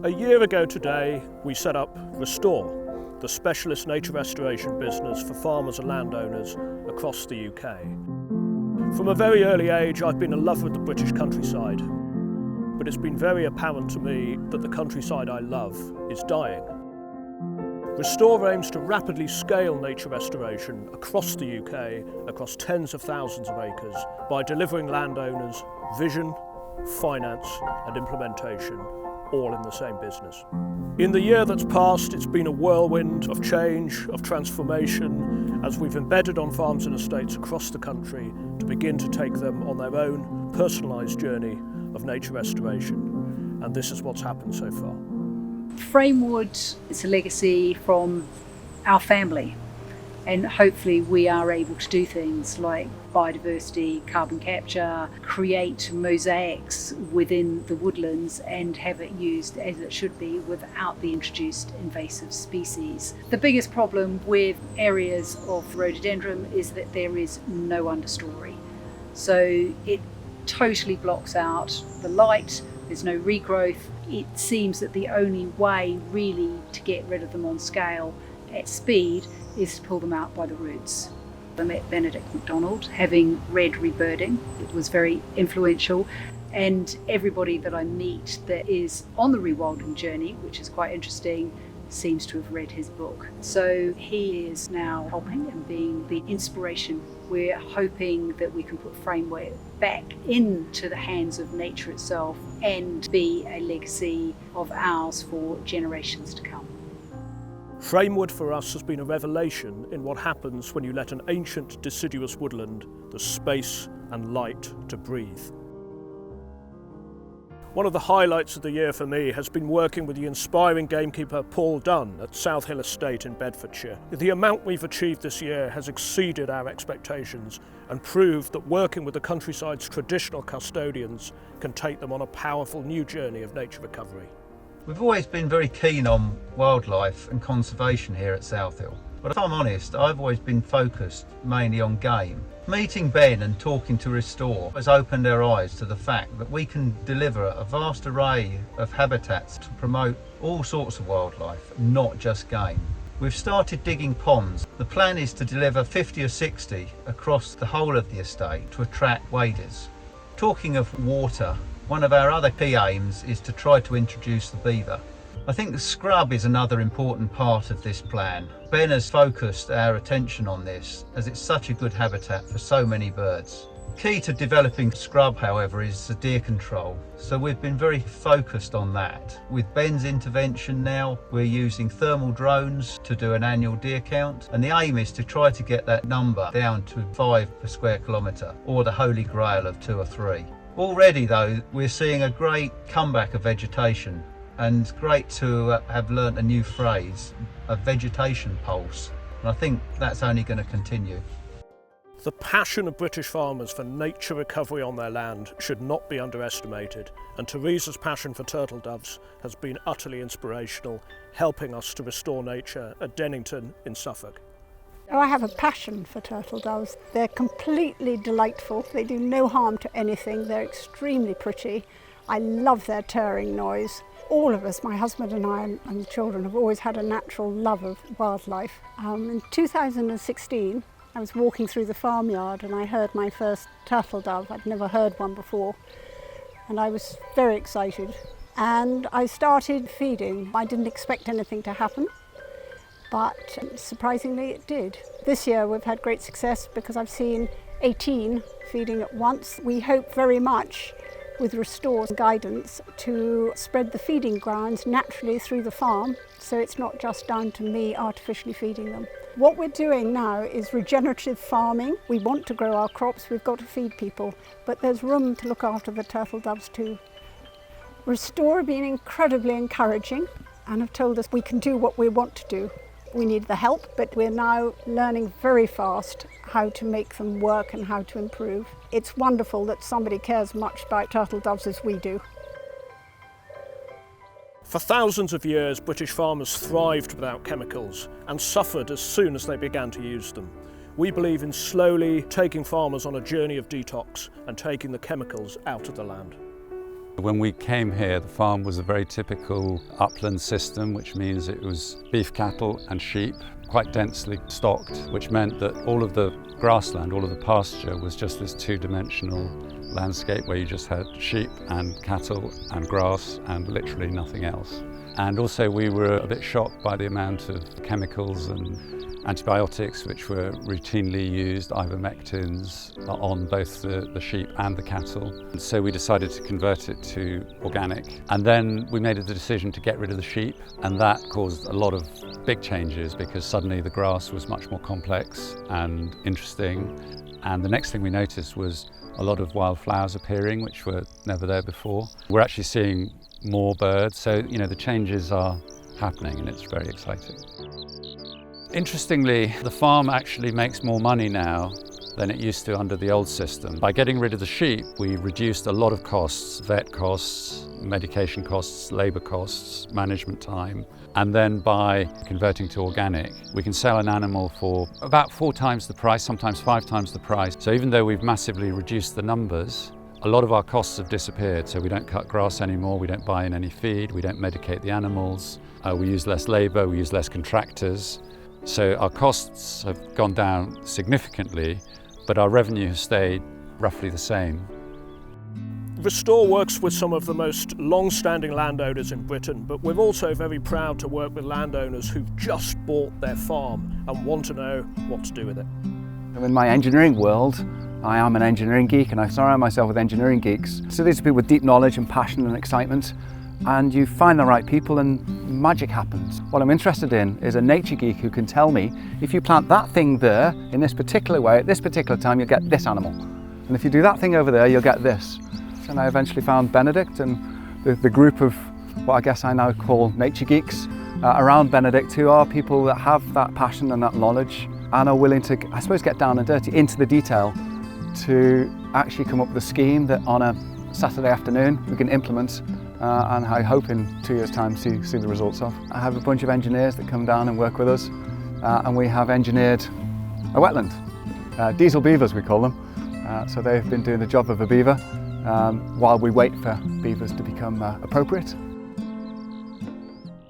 A year ago today, we set up Restore, the specialist nature restoration business for farmers and landowners across the UK. From a very early age, I've been in love with the British countryside, but it's been very apparent to me that the countryside I love is dying. Restore aims to rapidly scale nature restoration across the UK, across tens of thousands of acres, by delivering landowners vision, finance and implementation, all in the same business. In the year that's passed, it's been a whirlwind of change, of transformation, as we've embedded on farms and estates across the country to begin to take them on their own personalised journey of nature restoration. And this is what's happened so far. Framewood is a legacy from our family, and hopefully we are able to do things like biodiversity, carbon capture, create mosaics within the woodlands and have it used as it should be without the introduced invasive species. The biggest problem with areas of rhododendron is that there is no understory. So it totally blocks out the light, there's no regrowth. It seems that the only way really to get rid of them on scale at speed is to pull them out by the roots. I met Benedict MacDonald having read Rebirding. It was very influential, and everybody that I meet that is on the rewilding journey, which is quite interesting, seems to have read his book. So he is now helping and being the inspiration. We're hoping that we can put Framewood back into the hands of nature itself and be a legacy of ours for generations to come. Framewood for us has been a revelation in what happens when you let an ancient deciduous woodland the space and light to breathe. One of the highlights of the year for me has been working with the inspiring gamekeeper Paul Dunn at South Hill Estate in Bedfordshire. The amount we've achieved this year has exceeded our expectations and proved that working with the countryside's traditional custodians can take them on a powerful new journey of nature recovery. We've always been very keen on wildlife and conservation here at South Hill, but if I'm honest, I've always been focused mainly on game. Meeting Ben and talking to Restore has opened our eyes to the fact that we can deliver a vast array of habitats to promote all sorts of wildlife, not just game. We've started digging ponds. The plan is to deliver 50 or 60 across the whole of the estate to attract waders. Talking of water, one of our other key aims is to try to introduce the beaver. I think the scrub is another important part of this plan. Ben has focused our attention on this as it's such a good habitat for so many birds. Key to developing scrub, however, is the deer control. So we've been very focused on that. With Ben's intervention now, we're using thermal drones to do an annual deer count, and the aim is to try to get that number down to 5 per square kilometre, or the holy grail of 2 or 3. Already though, we're seeing a great comeback of vegetation, and great to have learnt a new phrase, a vegetation pulse, and I think that's only going to continue. The passion of British farmers for nature recovery on their land should not be underestimated, and Teresa's passion for turtle doves has been utterly inspirational, helping us to restore nature at Dennington in Suffolk. I have a passion for turtle doves. They're completely delightful. They do no harm to anything. They're extremely pretty. I love their purring noise. All of us, my husband and I and the children, have always had a natural love of wildlife. In 2016, I was walking through the farmyard and I heard my first turtle dove. I'd never heard one before, and I was very excited. And I started feeding. I didn't expect anything to happen, but surprisingly it did. This year we've had great success because I've seen 18 feeding at once. We hope very much with Restore's guidance to spread the feeding grounds naturally through the farm, so it's not just down to me artificially feeding them. What we're doing now is regenerative farming. We want to grow our crops, we've got to feed people, but there's room to look after the turtle doves too. Restore have been incredibly encouraging and have told us we can do what we want to do. We need the help, but we're now learning very fast how to make them work and how to improve. It's wonderful that somebody cares much about turtle doves as we do. For thousands of years, British farmers thrived without chemicals and suffered as soon as they began to use them. We believe in slowly taking farmers on a journey of detox and taking the chemicals out of the land. When we came here, the farm was a very typical upland system, which means it was beef cattle and sheep, quite densely stocked, which meant that all of the grassland, all of the pasture was just this two-dimensional landscape where you just had sheep and cattle and grass and literally nothing else. And also we were a bit shocked by the amount of chemicals and antibiotics which were routinely used, ivermectins, on both the sheep and the cattle. And so we decided to convert it to organic. And then we made the decision to get rid of the sheep, and that caused a lot of big changes because suddenly the grass was much more complex and interesting. And the next thing we noticed was a lot of wildflowers appearing, which were never there before. We're actually seeing more birds, so the changes are happening and it's very exciting. Interestingly, the farm actually makes more money now than it used to under the old system. By getting rid of the sheep, we reduced a lot of costs, vet costs, medication costs, labour costs, management time. And then by converting to organic, we can sell an animal for about 4 times the price, sometimes 5 times the price. So even though we've massively reduced the numbers, a lot of our costs have disappeared. So we don't cut grass anymore, we don't buy in any feed, we don't medicate the animals, we use less labour, we use less contractors. So our costs have gone down significantly, but our revenue has stayed roughly the same. Restore works with some of the most long-standing landowners in Britain, but we're also very proud to work with landowners who've just bought their farm and want to know what to do with it. In my engineering world, I am an engineering geek and I surround myself with engineering geeks. So these are people with deep knowledge and passion and excitement, and you find the right people and magic happens. What I'm interested in is a nature geek who can tell me, if you plant that thing there in this particular way at this particular time, you'll get this animal. And if you do that thing over there, you'll get this. And I eventually found Benedict and the group of what I guess I now call nature geeks around Benedict, who are people that have that passion and that knowledge and are willing to, I suppose, get down and dirty into the detail to actually come up with a scheme that on a Saturday afternoon we can implement and I hope in 2 years' time see the results of. I have a bunch of engineers that come down and work with us and we have engineered a wetland, diesel beavers we call them. So they've been doing the job of a beaver while we wait for beavers to become appropriate.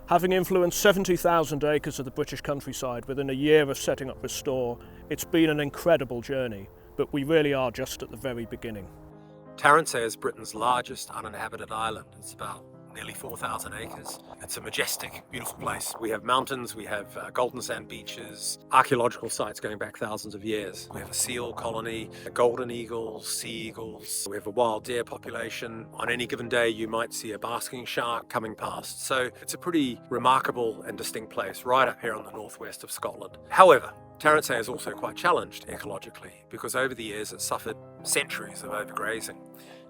Having influenced 70,000 acres of the British countryside within a year of setting up Restore, it's been an incredible journey, but we really are just at the very beginning. Tarrantay is Britain's largest uninhabited island. It's about nearly 4,000 acres. It's a majestic, beautiful place. We have mountains, we have golden sand beaches, archaeological sites going back thousands of years. We have a seal colony, golden eagles, sea eagles. We have a wild deer population. On any given day, you might see a basking shark coming past. So it's a pretty remarkable and distinct place right up here on the northwest of Scotland. However, Tarrantay is also quite challenged ecologically because over the years it's suffered centuries of overgrazing.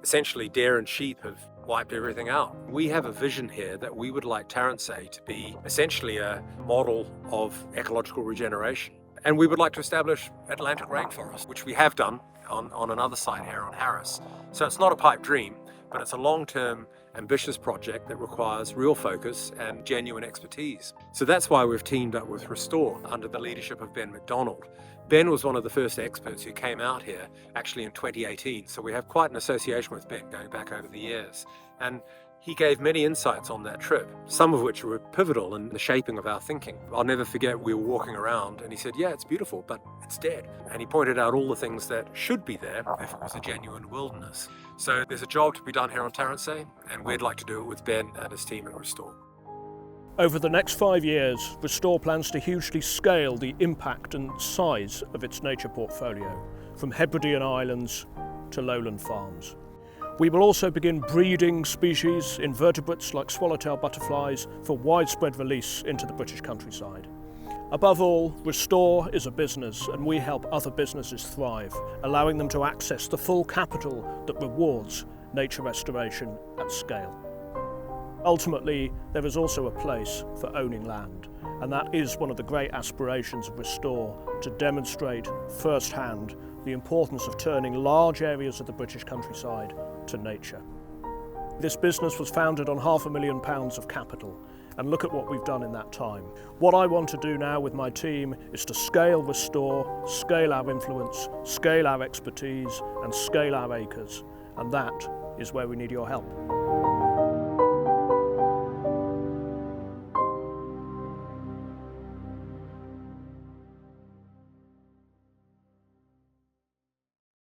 Essentially, deer and sheep have wiped everything out. We have a vision here that we would like Tarrantay to be essentially a model of ecological regeneration. And we would like to establish Atlantic rainforest, which we have done on another site here on Harris. So it's not a pipe dream, but it's a long-term ambitious project that requires real focus and genuine expertise. So that's why we've teamed up with Restore under the leadership of Ben McDonald. Ben was one of the first experts who came out here actually in 2018, so we have quite an association with Ben going back over the years. And he gave many insights on that trip, some of which were pivotal in the shaping of our thinking. I'll never forget, we were walking around and he said, yeah, it's beautiful, but it's dead. And he pointed out all the things that should be there if it was a genuine wilderness. So there's a job to be done here on Tarrantay, and we'd like to do it with Ben and his team at Restore. Over the next 5 years, Restore plans to hugely scale the impact and size of its nature portfolio, from Hebridean islands to lowland farms. We will also begin breeding species, invertebrates like swallowtail butterflies, for widespread release into the British countryside. Above all, Restore is a business and we help other businesses thrive, allowing them to access the full capital that rewards nature restoration at scale. Ultimately, there is also a place for owning land, and that is one of the great aspirations of Restore, to demonstrate firsthand the importance of turning large areas of the British countryside to nature. This business was founded on £500,000 of capital, and look at what we've done in that time. What I want to do now with my team is to scale Restore, scale our influence, scale our expertise, and scale our acres, and that is where we need your help.